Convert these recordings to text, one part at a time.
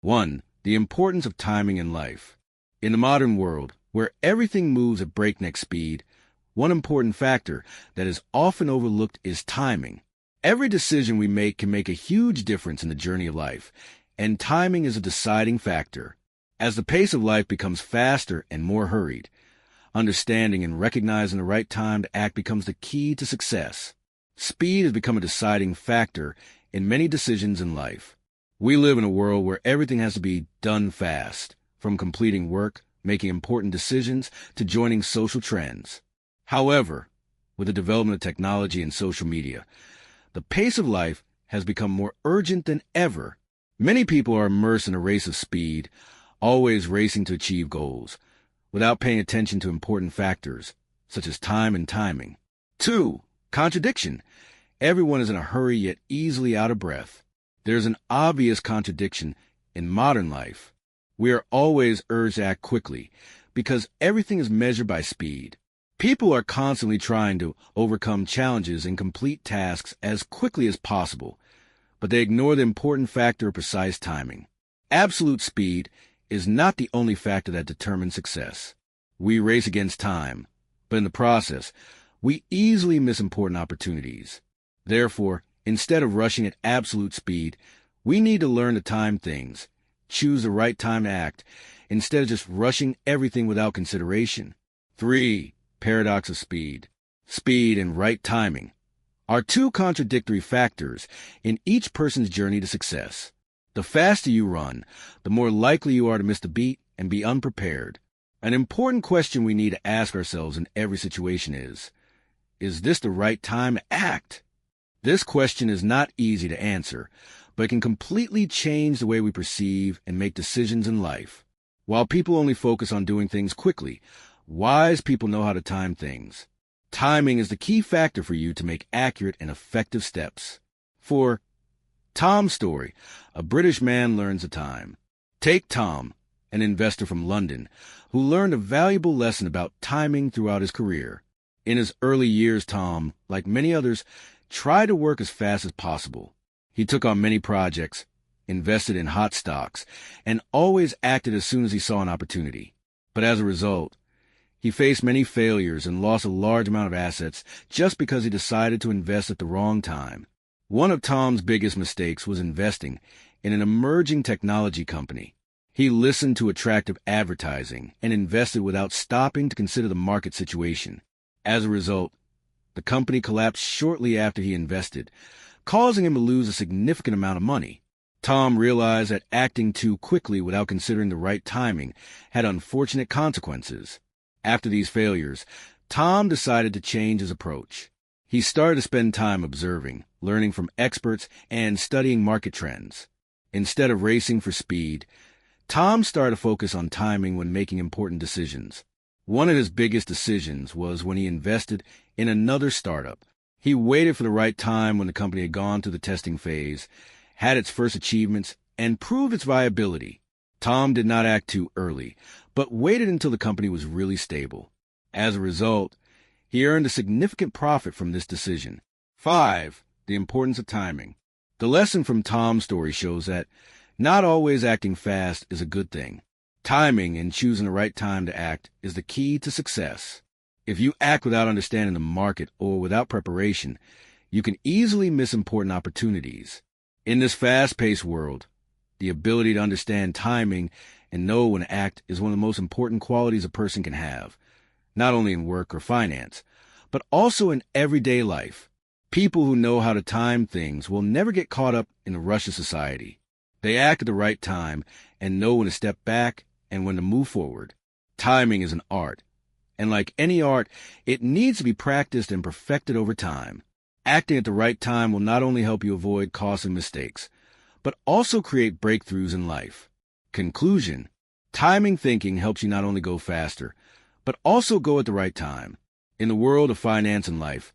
1. The importance of timing in life. In the modern world, where everything moves at breakneck speed, one important factor that is often overlooked is timing. Every decision we make can make a huge difference in the journey of life, and timing is a deciding factor. As the pace of life becomes faster and more hurried, understanding and recognizing the right time to act becomes the key to success. Speed has become a deciding factor in many decisions in life. We live in a world where everything has to be done fast, from completing work, making important decisions, to joining social trends. However, with the development of technology and social media, the pace of life has become more urgent than ever. Many people are immersed in a race of speed, always racing to achieve goals, without paying attention to important factors, such as time and timing. 2. Contradiction. Everyone is in a hurry yet easily out of breath. There's an obvious contradiction in modern life. We are always urged to act quickly because everything is measured by speed. People are constantly trying to overcome challenges and complete tasks as quickly as possible, but they ignore the important factor of precise timing. Absolute speed is not the only factor that determines success. We race against time, but in the process, we easily miss important opportunities. Therefore, instead of rushing at absolute speed, we need to learn to time things, choose the right time to act, instead of just rushing everything without consideration. 3. Paradox of speed. Speed and right timing are two contradictory factors in each person's journey to success. The faster you run, the more likely you are to miss the beat and be unprepared. An important question we need to ask ourselves in every situation is this the right time to act? This question is not easy to answer, but it can completely change the way we perceive and make decisions in life. While people only focus on doing things quickly, wise people know how to time things. Timing is the key factor for you to make accurate and effective steps. 4. Tom's story. A British man learns the time. Take Tom, an investor from London, who learned a valuable lesson about timing throughout his career. In his early years, Tom, like many others, tried to work as fast as possible. He took on many projects, invested in hot stocks, and always acted as soon as he saw an opportunity. But as a result, he faced many failures and lost a large amount of assets just because he decided to invest at the wrong time. One of Tom's biggest mistakes was investing in an emerging technology company. He listened to attractive advertising and invested without stopping to consider the market situation. As a result, the company collapsed shortly after he invested, causing him to lose a significant amount of money. Tom realized that acting too quickly without considering the right timing had unfortunate consequences. After these failures, Tom decided to change his approach. He started to spend time observing, learning from experts, and studying market trends. Instead of racing for speed, Tom started to focus on timing when making important decisions. One of his biggest decisions was when he invested in another startup. He waited for the right time when the company had gone through the testing phase, had its first achievements, and proved its viability. Tom did not act too early, but waited until the company was really stable. As a result, he earned a significant profit from this decision. 5. The importance of timing. The lesson from Tom's story shows that not always acting fast is a good thing. Timing and choosing the right time to act is the key to success. If you act without understanding the market or without preparation, you can easily miss important opportunities. In this fast-paced world, the ability to understand timing and know when to act is one of the most important qualities a person can have, not only in work or finance, but also in everyday life. People who know how to time things will never get caught up in the rush of society. They act at the right time and know when to step back and when to move forward. Timing is an art, and like any art, it needs to be practiced and perfected over time. Acting at the right time will not only help you avoid costly mistakes, but also create breakthroughs in life. Conclusion: timing thinking helps you not only go faster, but also go at the right time. In the world of finance and life,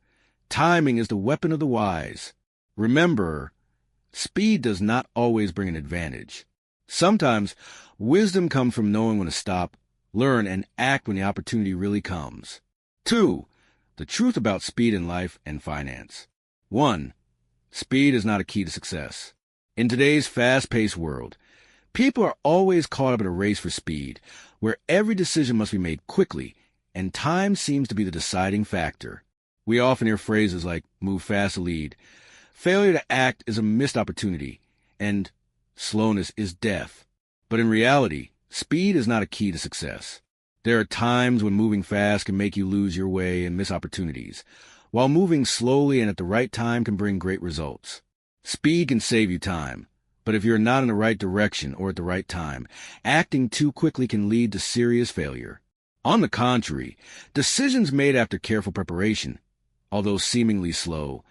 timing is the weapon of the wise. Remember, speed does not always bring an advantage. Sometimes, wisdom comes from knowing when to stop, learn, and act when the opportunity really comes. 2. The truth about speed in life and finance. 1. Speed is not a key to success. In today's fast-paced world, People are always caught up in a race for speed, where every decision must be made quickly, and time seems to be the deciding factor. We often hear phrases like move fast to lead, failure to act is a missed opportunity, and slowness is death. But in reality, speed is not a key to success. There are times when moving fast can make you lose your way and miss opportunities, while moving slowly and at the right time can bring great results. Speed can save you time, but if you're not in the right direction or at the right time, acting too quickly can lead to serious failure. On the contrary, decisions made after careful preparation, although seemingly slow,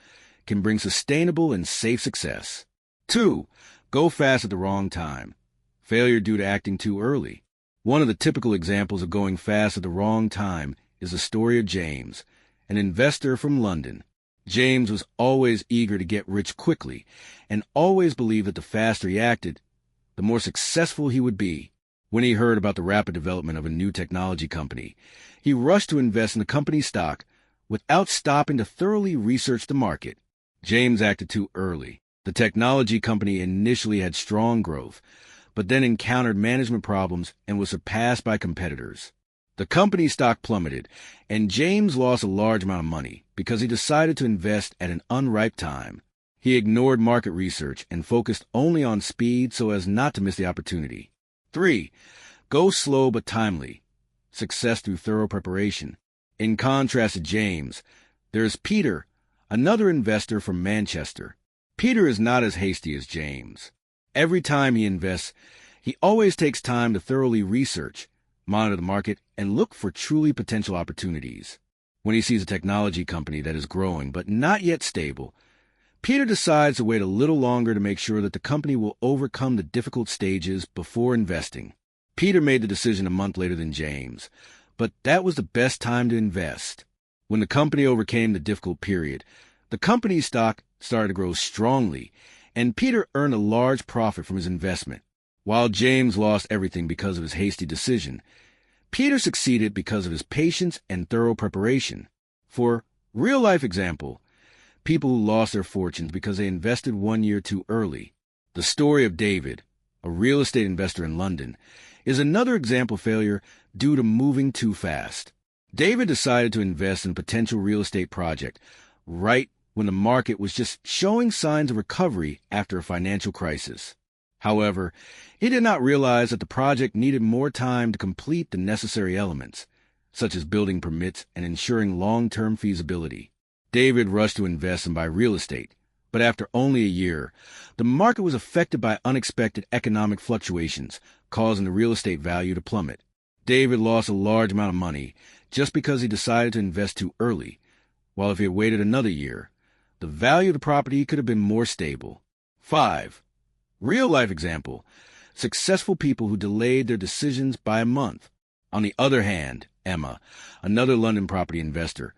can bring sustainable and safe success. 2. Go fast at the wrong time. Failure due to acting too early. One of the typical examples of going fast at the wrong time is the story of James, an investor from London. James was always eager to get rich quickly and always believed that the faster he acted, the more successful he would be. When he heard about the rapid development of a new technology company, he rushed to invest in the company's stock without stopping to thoroughly research the market. James acted too early. The technology company initially had strong growth, but then encountered management problems and was surpassed by competitors. The company's stock plummeted, and James lost a large amount of money because he decided to invest at an unripe time. He ignored market research and focused only on speed so as not to miss the opportunity. 3. Go slow but timely. Success through thorough preparation. In contrast to James, there is Peter, another investor from Manchester. Peter is not as hasty as James. Every time he invests, he always takes time to thoroughly research, monitor the market, and look for truly potential opportunities. When he sees a technology company that is growing but not yet stable, Peter decides to wait a little longer to make sure that the company will overcome the difficult stages before investing. Peter made the decision a month later than James, but that was the best time to invest. When the company overcame the difficult period, the company's stock started to grow strongly, and Peter earned a large profit from his investment. While James lost everything because of his hasty decision, Peter succeeded because of his patience and thorough preparation. For real-life example, people who lost their fortunes because they invested 1 year too early. The story of David, a real estate investor in London, is another example of failure due to moving too fast. David decided to invest in a potential real estate project right when the market was just showing signs of recovery after a financial crisis. However, he did not realize that the project needed more time to complete the necessary elements, such as building permits and ensuring long-term feasibility. David rushed to invest and buy real estate, but after only a year, the market was affected by unexpected economic fluctuations, causing the real estate value to plummet. David lost a large amount of money just because he decided to invest too early, while if he had waited another year, the value of the property could have been more stable. 5. Real-life example, successful people who delayed their decisions by a month. On the other hand, Emma, another London property investor,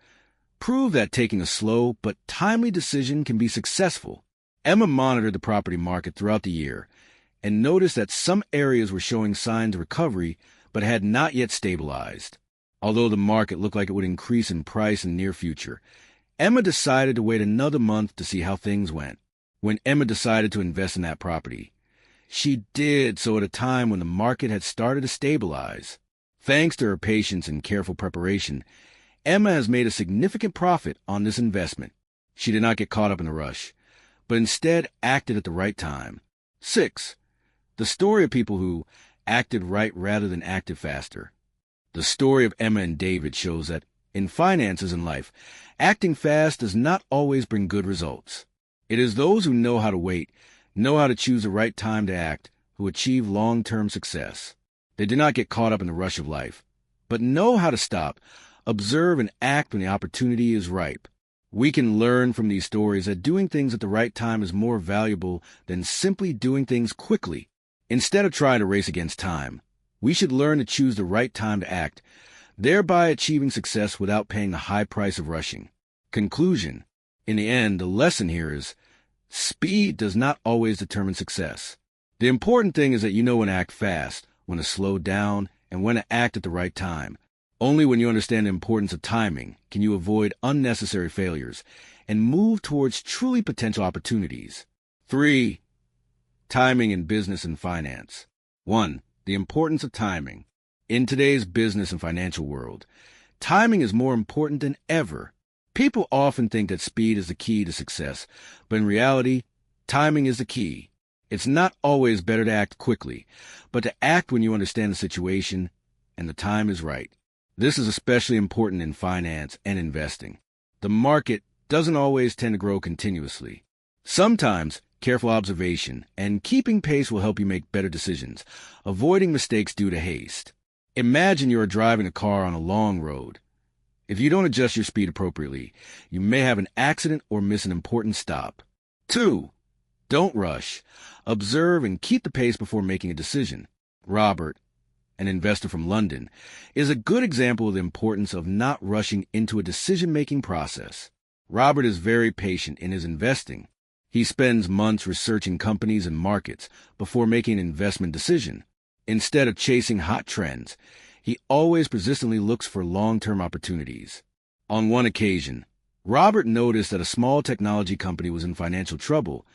proved that taking a slow but timely decision can be successful. Emma monitored the property market throughout the year and noticed that some areas were showing signs of recovery but had not yet stabilized. Although the market looked like it would increase in price in the near future, Emma decided to wait another month to see how things went. When Emma decided to invest in that property, she did so at a time when the market had started to stabilize. Thanks to her patience and careful preparation, Emma has made a significant profit on this investment. She did not get caught up in a rush, but instead acted at the right time. 6. The story of people who acted right rather than acted faster. The story of Emma and David shows that in finances and life, acting fast does not always bring good results. It is those who know how to wait, know how to choose the right time to act, who achieve long-term success. They do not get caught up in the rush of life, but know how to stop, observe, and act when the opportunity is ripe. We can learn from these stories that doing things at the right time is more valuable than simply doing things quickly. Instead of trying to race against time, we should learn to choose the right time to act, thereby achieving success without paying the high price of rushing. Conclusion. In the end, the lesson here is, speed does not always determine success. The important thing is that you know when to act fast, when to slow down, and when to act at the right time. Only when you understand the importance of timing can you avoid unnecessary failures and move towards truly potential opportunities. 3. Timing in business and finance. 1. The importance of timing. In today's business and financial world, timing is more important than ever. People often think that speed is the key to success, but in reality, timing is the key. It's not always better to act quickly, but to act when you understand the situation and the time is right. This is especially important in finance and investing. The market doesn't always tend to grow continuously. Sometimes, careful observation and keeping pace will help you make better decisions, avoiding mistakes due to haste. Imagine you are driving a car on a long road. If you don't adjust your speed appropriately, you may have an accident or miss an important stop. 2. Don't rush. Observe and keep the pace before making a decision. Robert, an investor from London, is a good example of the importance of not rushing into a decision-making process. Robert is very patient in his investing. He spends months researching companies and markets before making an investment decision. Instead of chasing hot trends, he always persistently looks for long-term opportunities. On one occasion, Robert noticed that a small technology company was in financial trouble,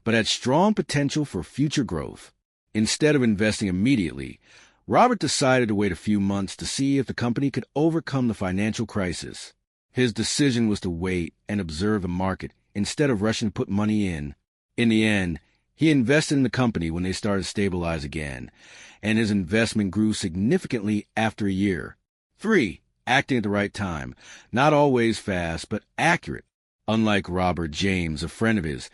but had strong potential for future growth. Instead of investing immediately, Robert decided to wait a few months to see if the company could overcome the financial crisis. His decision was to wait and observe the market instead of rushing to put money in. In the end, he invested in the company when they started to stabilize again, and his investment grew significantly after a year. 3. Acting at the right time. Not always fast, but accurate. Unlike Robert, James, a friend of his,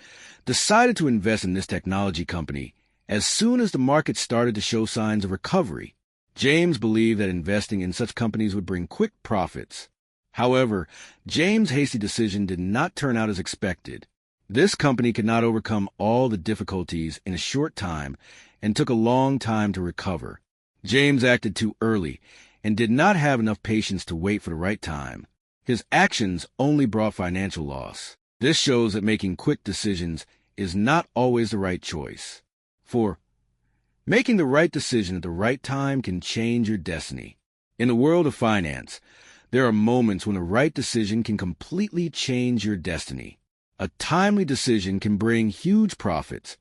decided to invest in this technology company as soon as the market started to show signs of recovery. James believed that investing in such companies would bring quick profits. However, James' hasty decision did not turn out as expected. This company could not overcome all the difficulties in a short time and took a long time to recover. James acted too early and did not have enough patience to wait for the right time. His actions only brought financial loss. This shows that making quick decisions is not always the right choice. 4. Making the right decision at the right time can change your destiny. In the world of finance, there are moments when the right decision can completely change your destiny. A timely decision can bring huge profits,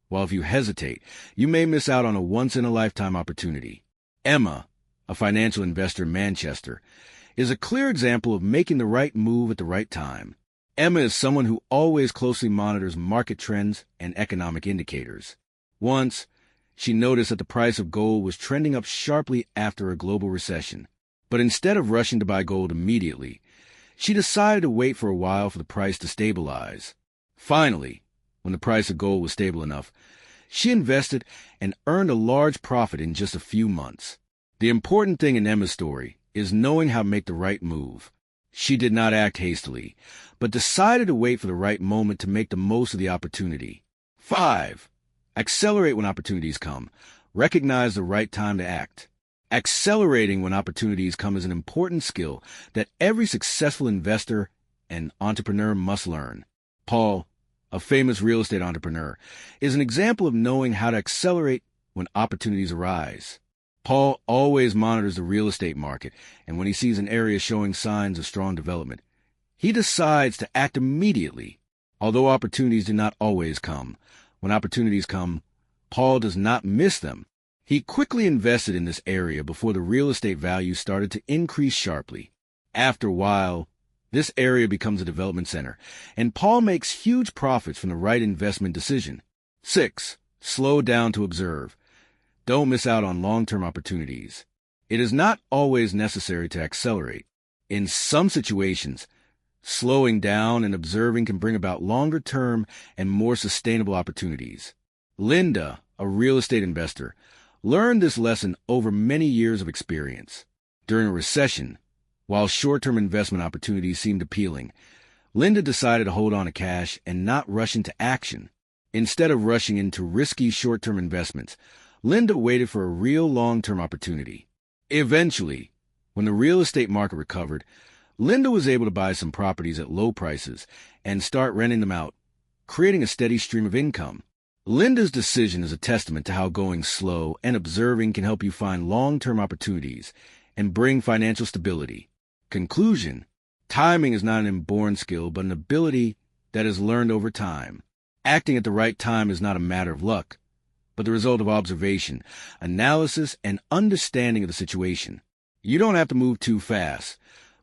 while if you hesitate, you may miss out on a once-in-a-lifetime opportunity. Emma, a financial investor in Manchester, is a clear example of making the right move at the right time. Emma is someone who always closely monitors market trends and economic indicators. Once, she noticed that the price of gold was trending up sharply after a global recession. But instead of rushing to buy gold immediately, she decided to wait for a while for the price to stabilize. Finally, when the price of gold was stable enough, she invested and earned a large profit in just a few months. The important thing in Emma's story is knowing how to make the right move. She did not act hastily, but decided to wait for the right moment to make the most of the opportunity. 5. Accelerate when opportunities come. Recognize the right time to act. Accelerating when opportunities come is an important skill that every successful investor and entrepreneur must learn. Paul, a famous real estate entrepreneur, is an example of knowing how to accelerate when opportunities arise. Paul always monitors the real estate market, and when he sees an area showing signs of strong development, he decides to act immediately. Although opportunities do not always come, when opportunities come, Paul does not miss them. He quickly invested in this area before the real estate value started to increase sharply. After a while, this area becomes a development center, and Paul makes huge profits from the right investment decision. 6. Slow down to observe. Don't miss out on long-term opportunities. It is not always necessary to accelerate. In some situations, slowing down and observing can bring about longer-term and more sustainable opportunities. Linda, a real estate investor, learned this lesson over many years of experience. During a recession, while short-term investment opportunities seemed appealing, Linda decided to hold on to cash and not rush into action. Instead of rushing into risky short-term investments, Linda waited for a real long-term opportunity. Eventually, when the real estate market recovered, Linda was able to buy some properties at low prices and start renting them out, creating a steady stream of income. Linda's decision is a testament to how going slow and observing can help you find long-term opportunities and bring financial stability. Conclusion: timing is not an inborn skill, but an ability that is learned over time. Acting at the right time is not a matter of luck, but the result of observation, analysis, and understanding of the situation. You don't have to move too fast,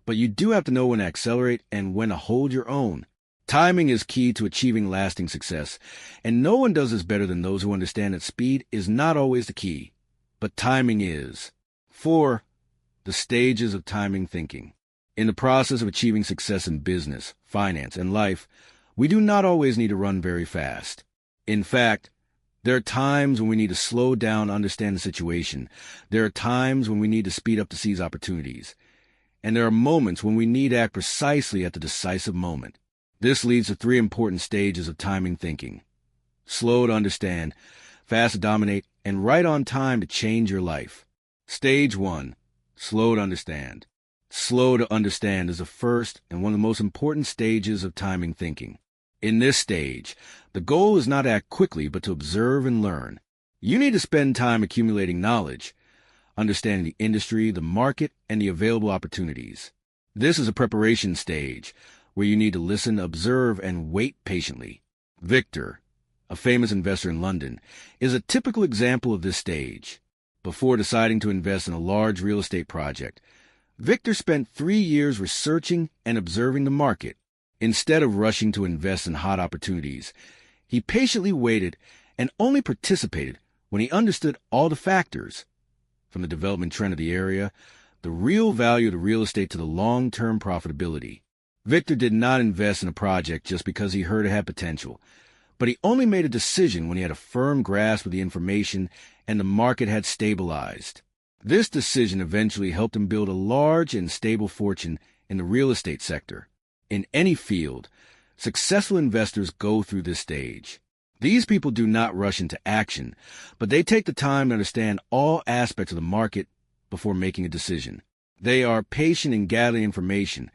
but you do have to know when to accelerate and when to hold your own. Timing is key to achieving lasting success, and no one does this better than those who understand that speed is not always the key, but timing is. 4. The stages of timing thinking. In the process of achieving success in business, finance, and life, we do not always need to run very fast. In fact, there are times when we need to slow down to understand the situation. There are times when we need to speed up to seize opportunities. And there are moments when we need to act precisely at the decisive moment. This leads to 3 important stages of timing thinking. Slow to understand, fast to dominate, and right on time to change your life. Stage 1. Slow to understand. Slow to understand is the first and one of the most important stages of timing thinking. In this stage, the goal is not to act quickly, but to observe and learn. You need to spend time accumulating knowledge, understanding the industry, the market, and the available opportunities. This is a preparation stage where you need to listen, observe, and wait patiently. Victor, a famous investor in London, is a typical example of this stage. Before deciding to invest in a large real estate project, Victor spent 3 years researching and observing the market. Instead of rushing to invest in hot opportunities, he patiently waited and only participated when he understood all the factors, from the development trend of the area, the real value of the real estate, to the long-term profitability. Victor did not invest in a project just because he heard it had potential, but he only made a decision when he had a firm grasp of the information and the market had stabilized. This decision eventually helped him build a large and stable fortune in the real estate sector. In any field, successful investors go through this stage. These people do not rush into action, but they take the time to understand all aspects of the market before making a decision. They are patient in gathering information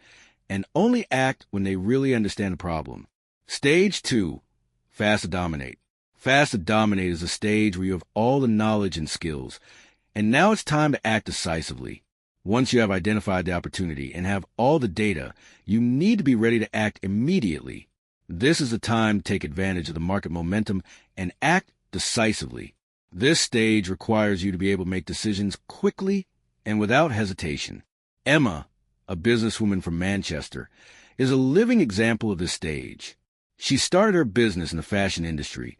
and only act when they really understand the problem. Stage 2. Fast to dominate. Fast to dominate is a stage where you have all the knowledge and skills, and now it's time to act decisively. Once you have identified the opportunity and have all the data, you need to be ready to act immediately. This is the time to take advantage of the market momentum and act decisively. This stage requires you to be able to make decisions quickly and without hesitation. Emma, a businesswoman from Manchester, is a living example of this stage. She started her business in the fashion industry,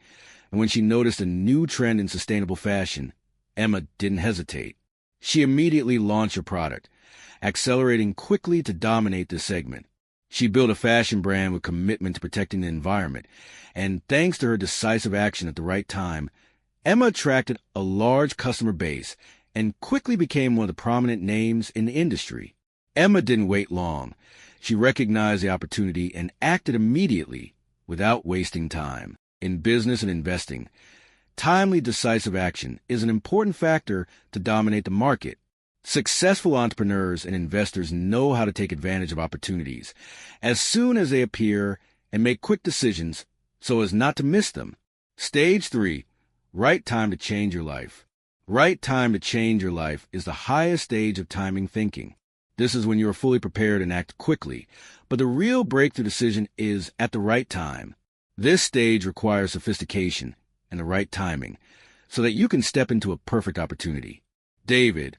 and when she noticed a new trend in sustainable fashion, Emma didn't hesitate. She immediately launched her product, accelerating quickly to dominate this segment. She built a fashion brand with commitment to protecting the environment, and thanks to her decisive action at the right time, Emma attracted a large customer base and quickly became one of the prominent names in the industry. Emma didn't wait long. She recognized the opportunity and acted immediately without wasting time. In business and investing, timely, decisive action is an important factor to dominate the market. Successful entrepreneurs and investors know how to take advantage of opportunities as soon as they appear and make quick decisions so as not to miss them. Stage 3. Right time to change your life. Right time to change your life is the highest stage of timing thinking. This is when you are fully prepared and act quickly, but the real breakthrough decision is at the right time. This stage requires sophistication and the right timing so that you can step into a perfect opportunity. David,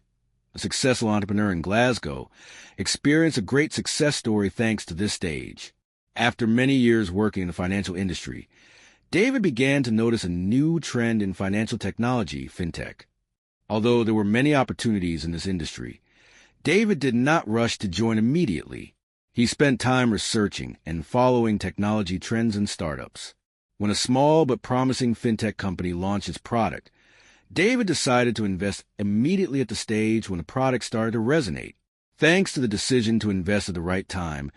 a successful entrepreneur in Glasgow, experienced a great success story thanks to this stage. After many years working in the financial industry, David began to notice a new trend in financial technology, fintech. Although there were many opportunities in this industry, David did not rush to join immediately. He spent time researching and following technology trends and startups. When a small but promising fintech company launched its product, David decided to invest immediately at the stage when the product started to resonate. Thanks to the decision to invest at the right time,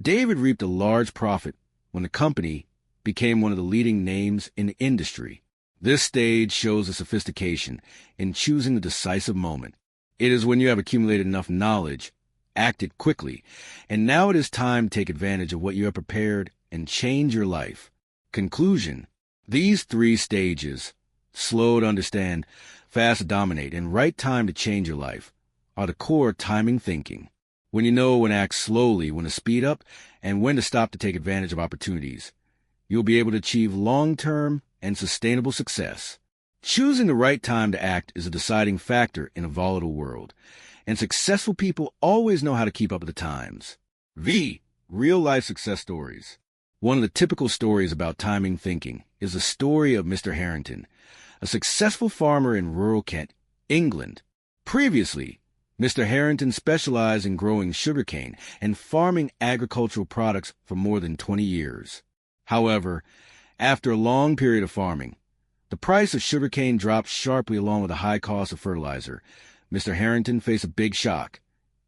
David reaped a large profit when the company became one of the leading names in the industry. This stage shows the sophistication in choosing the decisive moment. It is when you have accumulated enough knowledge, acted quickly, and now it is time to take advantage of what you have prepared and change your life. Conclusion: these 3 stages, slow to understand, fast to dominate, and right time to change your life, are the core timing thinking. When you know when to act slowly, when to speed up, and when to stop to take advantage of opportunities, you'll be able to achieve long-term and sustainable success. Choosing the right time to act is a deciding factor in a volatile world, and successful people always know how to keep up with the times. Real-life success stories. One of the typical stories about timing thinking is the story of Mr. Harrington, a successful farmer in rural Kent, England. Previously, Mr. Harrington specialized in growing sugarcane and farming agricultural products for more than 20 years. However, after a long period of farming, the price of sugarcane dropped sharply along with the high cost of fertilizer. Mr. Harrington faced a big shock.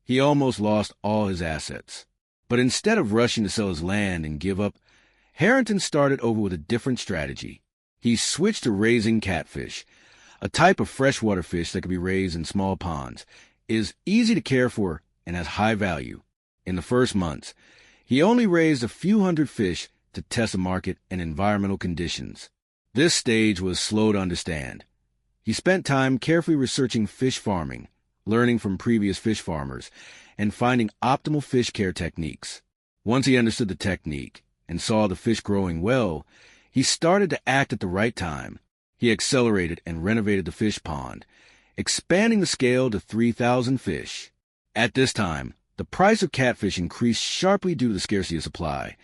He almost lost all his assets. But instead of rushing to sell his land and give up, Harrington started over with a different strategy. He switched to raising catfish, a type of freshwater fish that can be raised in small ponds, is easy to care for, and has high value. In the first months, he only raised a few hundred fish to test the market and environmental conditions. This stage was slow to understand. He spent time carefully researching fish farming, learning from previous fish farmers, and finding optimal fish care techniques. Once he understood the technique and saw the fish growing well, he started to act at the right time. He accelerated and renovated the fish pond, expanding the scale to 3,000 fish. At this time, the price of catfish increased sharply due to the scarcity of supply,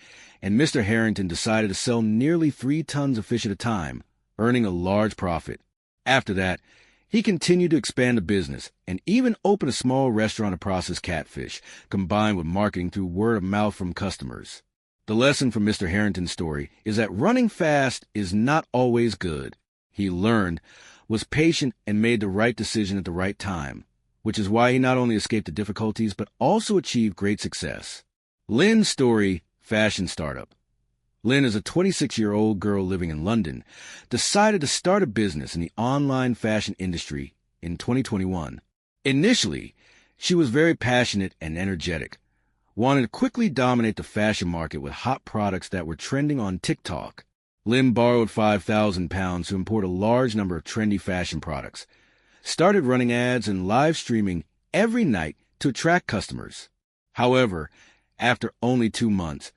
and Mr. Harrington decided to sell nearly 3 tons of fish at a time, earning a large profit. After that, he continued to expand the business and even opened a small restaurant to process catfish, combined with marketing through word of mouth from customers. The lesson from Mr. Harrington's story is that running fast is not always good. He learned, was patient, and made the right decision at the right time, which is why he not only escaped the difficulties but also achieved great success. Lynn's story, fashion startup. Lynn is a 26-year-old girl living in London, decided to start a business in the online fashion industry in 2021. Initially, she was very passionate and energetic, wanted to quickly dominate the fashion market with hot products that were trending on TikTok. Lynn borrowed £5,000 to import a large number of trendy fashion products, started running ads and live streaming every night to attract customers. However, after only 2 months,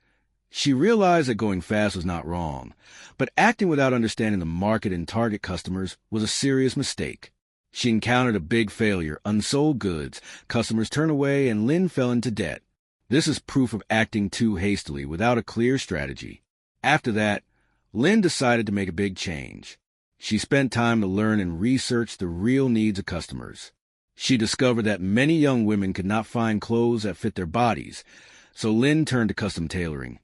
she realized that going fast was not wrong, but acting without understanding the market and target customers was a serious mistake. She encountered a big failure, unsold goods, customers turned away, and Lynn fell into debt. This is proof of acting too hastily without a clear strategy. After that, Lynn decided to make a big change. She spent time to learn and research the real needs of customers. She discovered that many young women could not find clothes that fit their bodies, so Lynn turned to custom tailoring,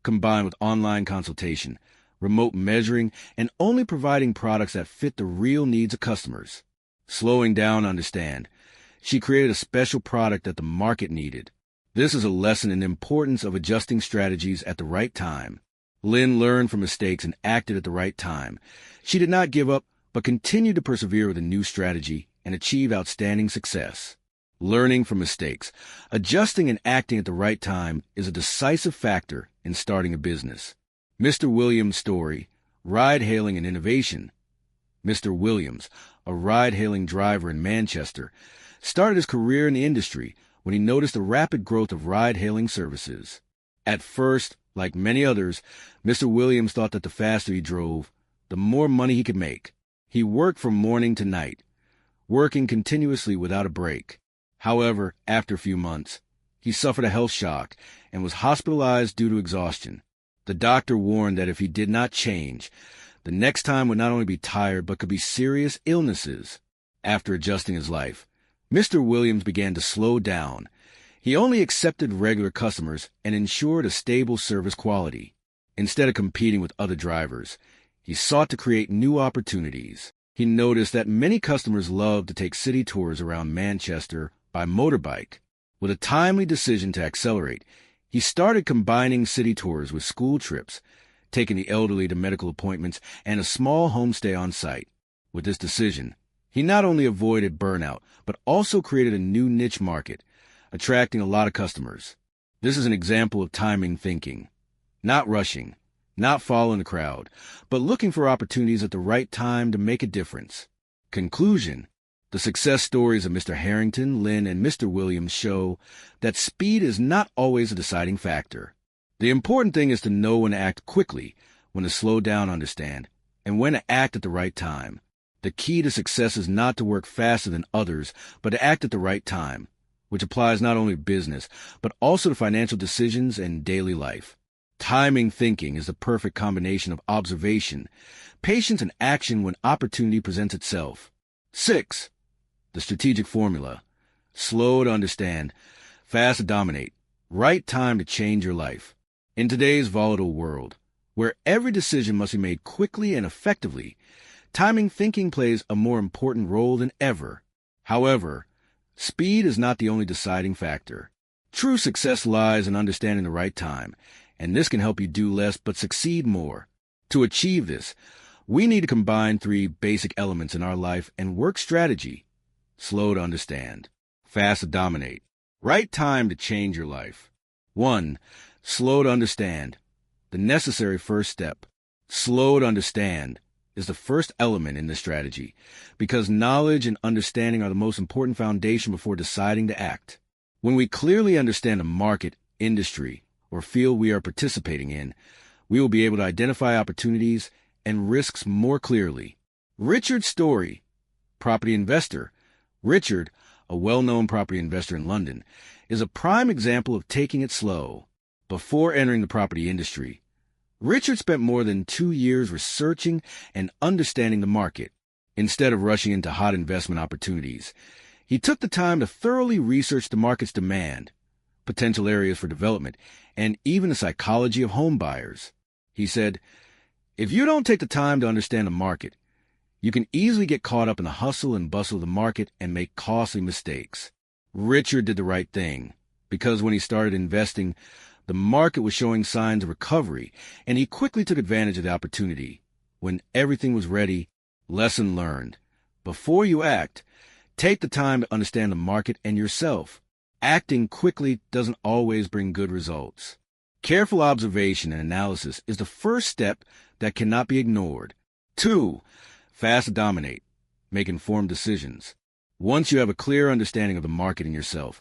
combined with online consultation, remote measuring, and only providing products that fit the real needs of customers. Slowing down to understand, she created a special product that the market needed. This is a lesson in the importance of adjusting strategies at the right time. Lynn learned from mistakes and acted at the right time. She did not give up, but continued to persevere with a new strategy and achieve outstanding success. Learning from mistakes, adjusting and acting at the right time is a decisive factor in starting a business. Mr. Williams' story, ride-hailing and innovation. Mr. Williams, a ride-hailing driver in Manchester, started his career in the industry when he noticed the rapid growth of ride-hailing services. At first, like many others, Mr. Williams thought that the faster he drove, the more money he could make. He worked from morning to night, working continuously without a break. However, after a few months, he suffered a health shock and was hospitalized due to exhaustion. The doctor warned that if he did not change, the next time would not only be tired but could be serious illnesses. After adjusting his life, Mr. Williams began to slow down. He only accepted regular customers and ensured a stable service quality. Instead of competing with other drivers, he sought to create new opportunities. He noticed that many customers loved to take city tours around Manchester by motorbike. With a timely decision to accelerate, he started combining city tours with school trips, taking the elderly to medical appointments and a small homestay on site. With this decision, he not only avoided burnout, but also created a new niche market, attracting a lot of customers. This is an example of timing thinking. Not rushing, not following the crowd, but looking for opportunities at the right time to make a difference. Conclusion: the success stories of Mr. Harrington, Lynn, and Mr. Williams show that speed is not always a deciding factor. The important thing is to know when to act quickly, when to slow down, understand, and when to act at the right time. The key to success is not to work faster than others, but to act at the right time, which applies not only to business, but also to financial decisions and daily life. Timing thinking is the perfect combination of observation, patience, and action when opportunity presents itself. 6. The strategic formula. Slow to understand, fast to dominate, right time to change your life. In today's volatile world, where every decision must be made quickly and effectively, timing thinking plays a more important role than ever. However, speed is not the only deciding factor. True success lies in understanding the right time, and this can help you do less but succeed more. To achieve this, we need to combine 3 basic elements in our life and work strategy. Slow to understand, fast to dominate, right time to change your life. 1. Slow to understand. The necessary first step. Slow to understand is the first element in this strategy, because knowledge and understanding are the most important foundation before deciding to act. When we clearly understand the market, industry, or field we are participating in, we will be able to identify opportunities and risks more clearly. Richard Story, property investor. Richard, a well-known property investor in London, is a prime example of taking it slow. Before entering the property industry, Richard spent more than 2 years researching and understanding the market. Instead of rushing into hot investment opportunities, he took the time to thoroughly research the market's demand, potential areas for development, and even the psychology of home buyers. He said, "If you don't take the time to understand the market, you can easily get caught up in the hustle and bustle of the market and make costly mistakes." Richard did the right thing, because when he started investing, the market was showing signs of recovery, and he quickly took advantage of the opportunity. When everything was ready, lesson learned. Before you act, take the time to understand the market and yourself. Acting quickly doesn't always bring good results. Careful observation and analysis is the first step that cannot be ignored. 2. Fast to dominate. Make informed decisions. Once you have a clear understanding of the market and yourself,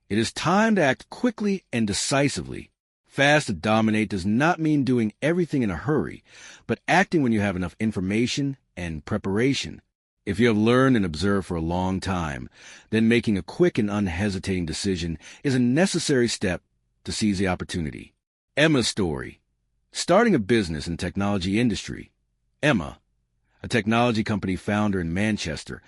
it is time to act quickly and decisively. Fast to dominate does not mean doing everything in a hurry, but acting when you have enough information and preparation. If you have learned and observed for a long time, then making a quick and unhesitating decision is a necessary step to seize the opportunity. Emma's story. Starting a business in the technology industry. Emma, a technology company founder in Manchester,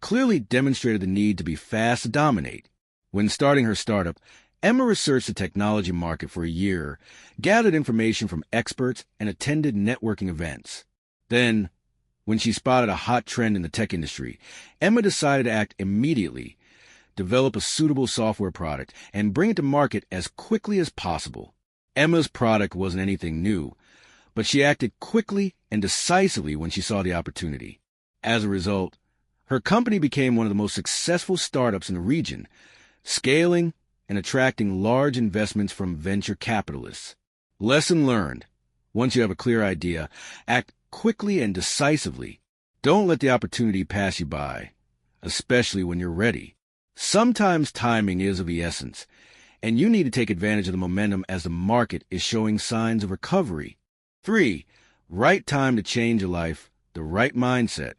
clearly demonstrated the need to be fast to dominate. When starting her startup, Emma researched the technology market for a year, gathered information from experts, and attended networking events. Then, when she spotted a hot trend in the tech industry, Emma decided to act immediately, develop a suitable software product, and bring it to market as quickly as possible. Emma's product wasn't anything new, but she acted quickly and decisively when she saw the opportunity. As a result, her company became one of the most successful startups in the region, scaling and attracting large investments from venture capitalists. Lesson learned. Once you have a clear idea, act quickly and decisively. Don't let the opportunity pass you by, especially when you're ready. Sometimes timing is of the essence, and you need to take advantage of the momentum as the market is showing signs of recovery. 3. Right time to change your life, the right mindset.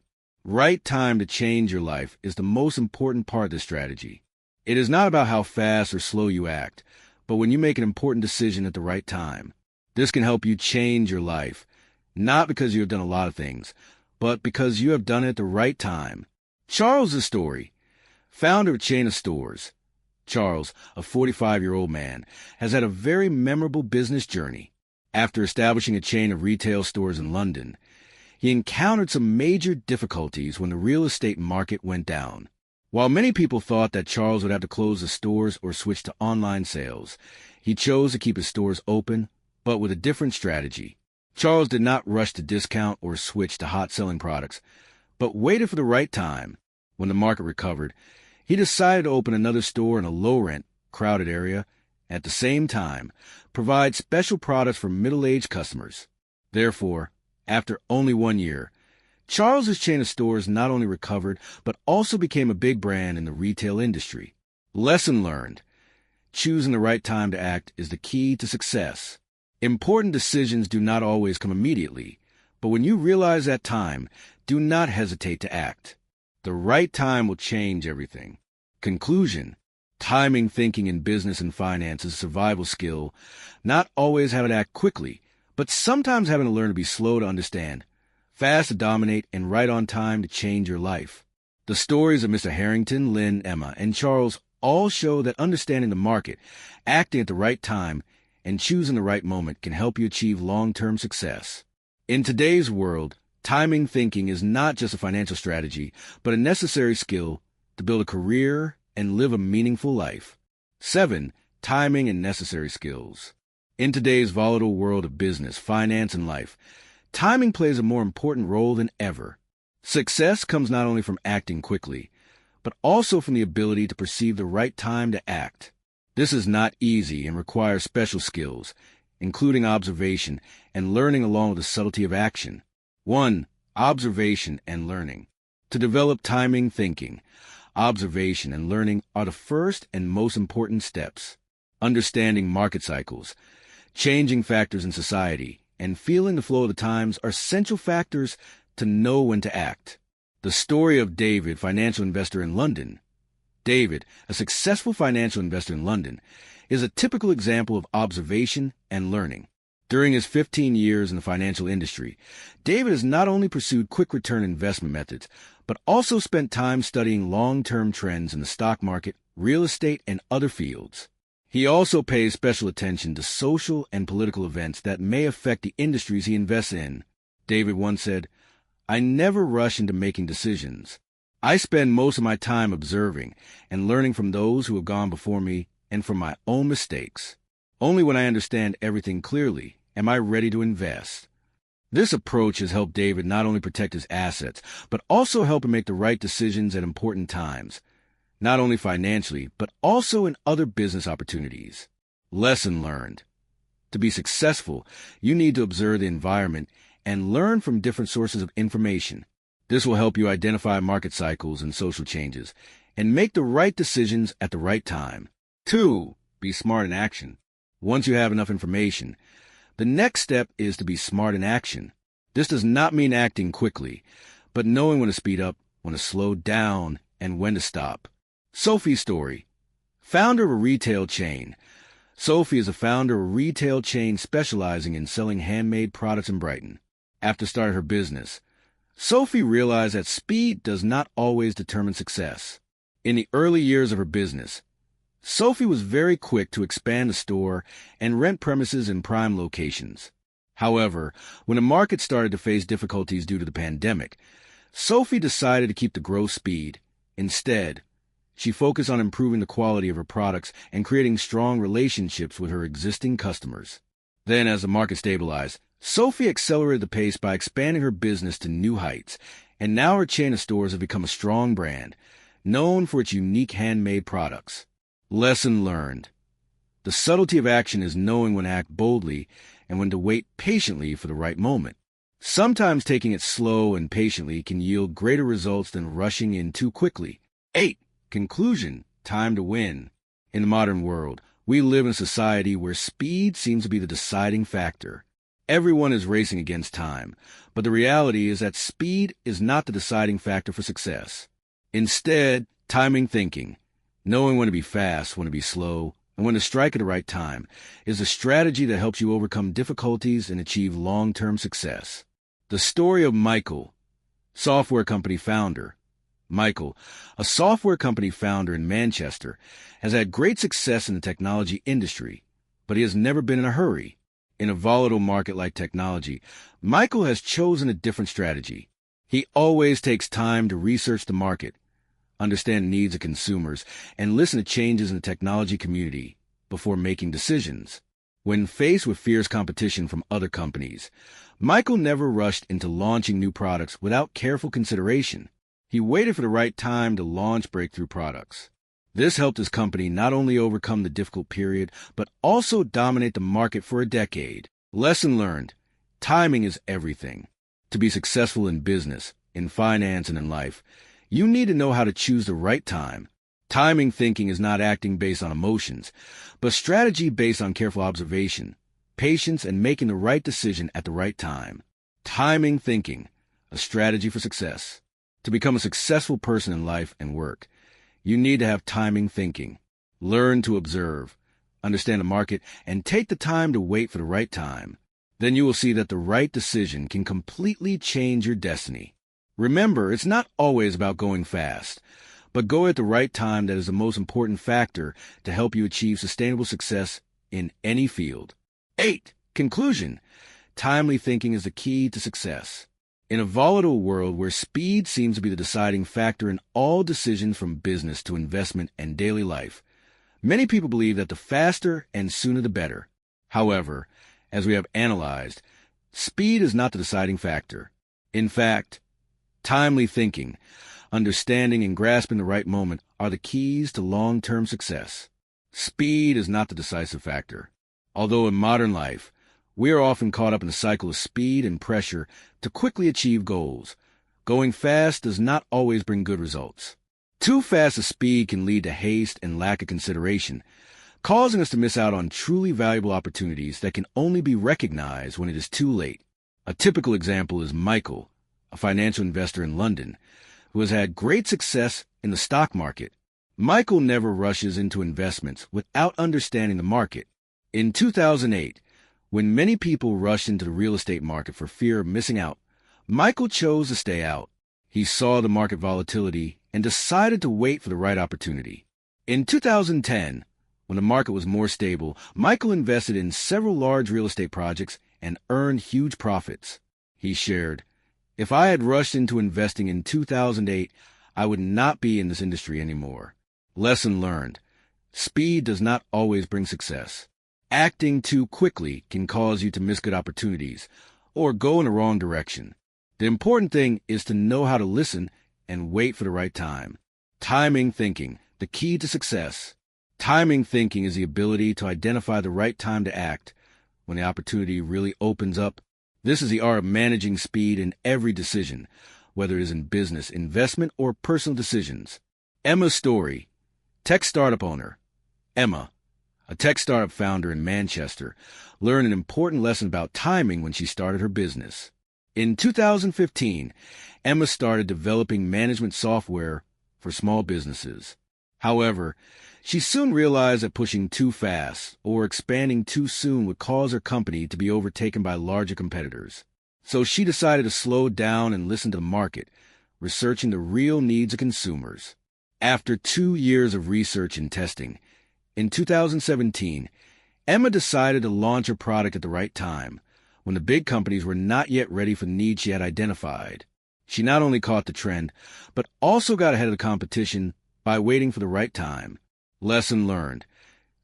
Right time to change your life is the most important part of this strategy. It is not about how fast or slow you act, but when you make an important decision at the right time. This can help you change your life, not because you have done a lot of things, but because you have done it at the right time. Charles' story. Founder of a chain of stores. Charles, a 45-year-old man, has had a very memorable business journey. After establishing a chain of retail stores in London, he encountered some major difficulties when the real estate market went down. While many people thought that Charles would have to close the stores or switch to online sales, he chose to keep his stores open, but with a different strategy. Charles did not rush to discount or switch to hot-selling products, but waited for the right time. When the market recovered, he decided to open another store in a low-rent, crowded area, and at the same time, provide special products for middle-aged customers. Therefore, after only 1 year, Charles's chain of stores not only recovered, but also became a big brand in the retail industry. Lesson learned. Choosing the right time to act is the key to success. Important decisions do not always come immediately, But when you realize that time, do not hesitate to act. The right time will change everything. Conclusion: timing thinking in business and finance is a survival skill, not always having to act quickly, but sometimes having to learn to be slow to understand, fast to dominate, and right on time to change your life. The stories of Mr. Harrington, Lynn, Emma, and Charles all show that understanding the market, acting at the right time, and choosing the right moment can help you achieve long-term success. In today's world, timing thinking is not just a financial strategy, but a necessary skill to build a career and live a meaningful life. 7. Timing and necessary skills. In today's volatile world of business, finance, and life, timing plays a more important role than ever. Success comes not only from acting quickly, but also from the ability to perceive the right time to act. This is not easy and requires special skills, including observation and learning along with the subtlety of action. 1. Observation and learning. To develop timing thinking, observation and learning are the first and most important steps. Understanding market cycles, changing factors in society, and feeling the flow of the times are essential factors to know when to act. The story of David, financial investor in London. David, a successful financial investor in London, is a typical example of observation and learning. During his 15 years in the financial industry, David has not only pursued quick return investment methods, but also spent time studying long-term trends in the stock market, real estate, and other fields. He also pays special attention to social and political events that may affect the industries he invests in. David once said, "I never rush into making decisions. I spend most of my time observing and learning from those who have gone before me and from my own mistakes. Only when I understand everything clearly am I ready to invest." This approach has helped David not only protect his assets, but also help him make the right decisions at important times, not only financially, but also in other business opportunities. Lesson learned. To be successful, you need to observe the environment and learn from different sources of information. This will help you identify market cycles and social changes and make the right decisions at the right time. 2. Be smart in action. Once you have enough information, the next step is to be smart in action. This does not mean acting quickly, but knowing when to speed up, when to slow down, and when to stop. Sophie's story. Founder of a retail chain. Sophie is a founder of a retail chain specializing in selling handmade products in Brighton. After starting her business, Sophie realized that speed does not always determine success. In the early years of her business, Sophie was very quick to expand the store and rent premises in prime locations. However, when the market started to face difficulties due to the pandemic, Sophie decided to keep the growth speed. Instead, she focused on improving the quality of her products and creating strong relationships with her existing customers. Then, as the market stabilized, Sophie accelerated the pace by expanding her business to new heights, and now her chain of stores have become a strong brand, known for its unique handmade products. Lesson learned. The subtlety of action is knowing when to act boldly and when to wait patiently for the right moment. Sometimes taking it slow and patiently can yield greater results than rushing in too quickly. 8. Conclusion. Time to win. In the modern world, we live in a society where speed seems to be the deciding factor. Everyone is racing against time, but the reality is that speed is not the deciding factor for success. Instead, timing thinking, knowing when to be fast, when to be slow, and when to strike at the right time, is a strategy that helps you overcome difficulties and achieve long-term success. The story of Michael, software company founder. Michael, a software company founder in Manchester, has had great success in the technology industry, but he has never been in a hurry. In a volatile market like technology, Michael has chosen a different strategy. He always takes time to research the market, understand the needs of consumers, and listen to changes in the technology community before making decisions. When faced with fierce competition from other companies, Michael never rushed into launching new products without careful consideration. He waited for the right time to launch breakthrough products. This helped his company not only overcome the difficult period, but also dominate the market for a decade. Lesson learned. Timing is everything. To be successful in business, in finance, and in life, you need to know how to choose the right time. Timing thinking is not acting based on emotions, but strategy based on careful observation, patience, and making the right decision at the right time. Timing thinking, a strategy for success. To become a successful person in life and work, you need to have timing thinking. Learn to observe, understand the market, and take the time to wait for the right time. Then you will see that the right decision can completely change your destiny. Remember, it's not always about going fast, but go at the right time that is the most important factor to help you achieve sustainable success in any field. 8. Conclusion. Timely thinking is the key to success. In a volatile world where speed seems to be the deciding factor in all decisions from business to investment and daily life, many people believe that the faster and sooner the better. However, as we have analyzed, speed is not the deciding factor. In fact, timely thinking, understanding and grasping the right moment are the keys to long-term success. Speed is not the decisive factor. Although in modern life, we are often caught up in the cycle of speed and pressure to quickly achieve goals. Going fast does not always bring good results. Too fast a speed can lead to haste and lack of consideration, causing us to miss out on truly valuable opportunities that can only be recognized when it is too late. A typical example is Michael, a financial investor in London, who has had great success in the stock market. Michael never rushes into investments without understanding the market. In 2008, when many people rushed into the real estate market for fear of missing out, Michael chose to stay out. He saw the market volatility and decided to wait for the right opportunity. In 2010, when the market was more stable, Michael invested in several large real estate projects and earned huge profits. He shared, "If I had rushed into investing in 2008, I would not be in this industry anymore." Lesson learned. Speed does not always bring success. Acting too quickly can cause you to miss good opportunities or go in the wrong direction. The important thing is to know how to listen and wait for the right time. Timing thinking, the key to success. Timing thinking is the ability to identify the right time to act when the opportunity really opens up. This is the art of managing speed in every decision, whether it is in business, investment, or personal decisions. Emma's story. Tech startup owner. Emma, a tech startup founder in Manchester, learned an important lesson about timing when she started her business. In 2015, Emma started developing management software for small businesses. However, she soon realized that pushing too fast or expanding too soon would cause her company to be overtaken by larger competitors. So she decided to slow down and listen to the market, researching the real needs of consumers. After 2 years of research and testing, in 2017, Emma decided to launch her product at the right time, when the big companies were not yet ready for the needs she had identified. She not only caught the trend, but also got ahead of the competition by waiting for the right time. Lesson learned.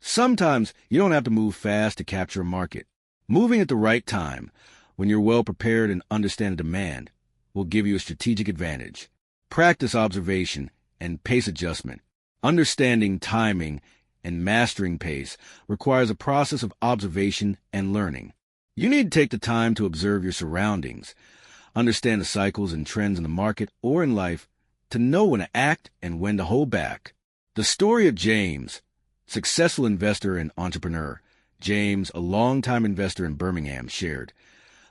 Sometimes you don't have to move fast to capture a market. Moving at the right time, when you're well prepared and understand the demand, will give you a strategic advantage. Practice observation and pace adjustment. Understanding timing and mastering pace requires a process of observation and learning. You need to take the time to observe your surroundings, understand the cycles and trends in the market or in life to know when to act and when to hold back. The story of James, successful investor and entrepreneur. James, a longtime investor in Birmingham, shared,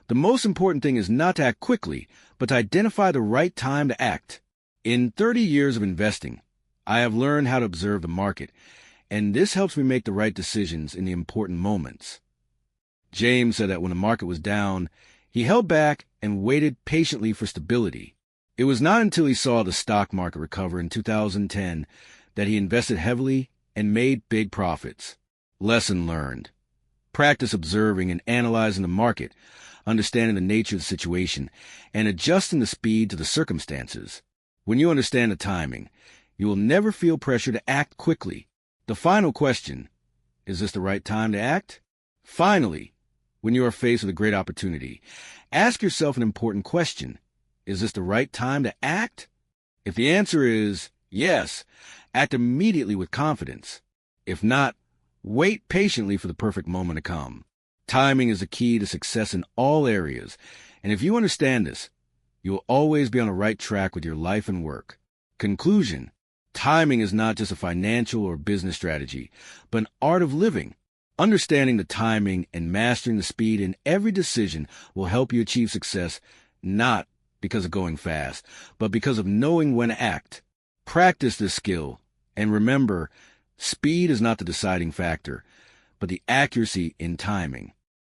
"The most important thing is not to act quickly, but to identify the right time to act. In 30 years of investing, I have learned how to observe the market, and this helps me make the right decisions in the important moments." James said that when the market was down, he held back and waited patiently for stability. It was not until he saw the stock market recover in 2010 that he invested heavily and made big profits. Lesson learned. Practice observing and analyzing the market, understanding the nature of the situation, and adjusting the speed to the circumstances. When you understand the timing, you will never feel pressure to act quickly. The final question, is this the right time to act? Finally, when you are faced with a great opportunity, ask yourself an important question. Is this the right time to act? If the answer is yes, act immediately with confidence. If not, wait patiently for the perfect moment to come. Timing is the key to success in all areas, and if you understand this, you will always be on the right track with your life and work. Conclusion. Timing is not just a financial or business strategy, but an art of living. Understanding the timing and mastering the speed in every decision will help you achieve success, not because of going fast, but because of knowing when to act. Practice this skill, and remember, speed is not the deciding factor, but the accuracy in timing.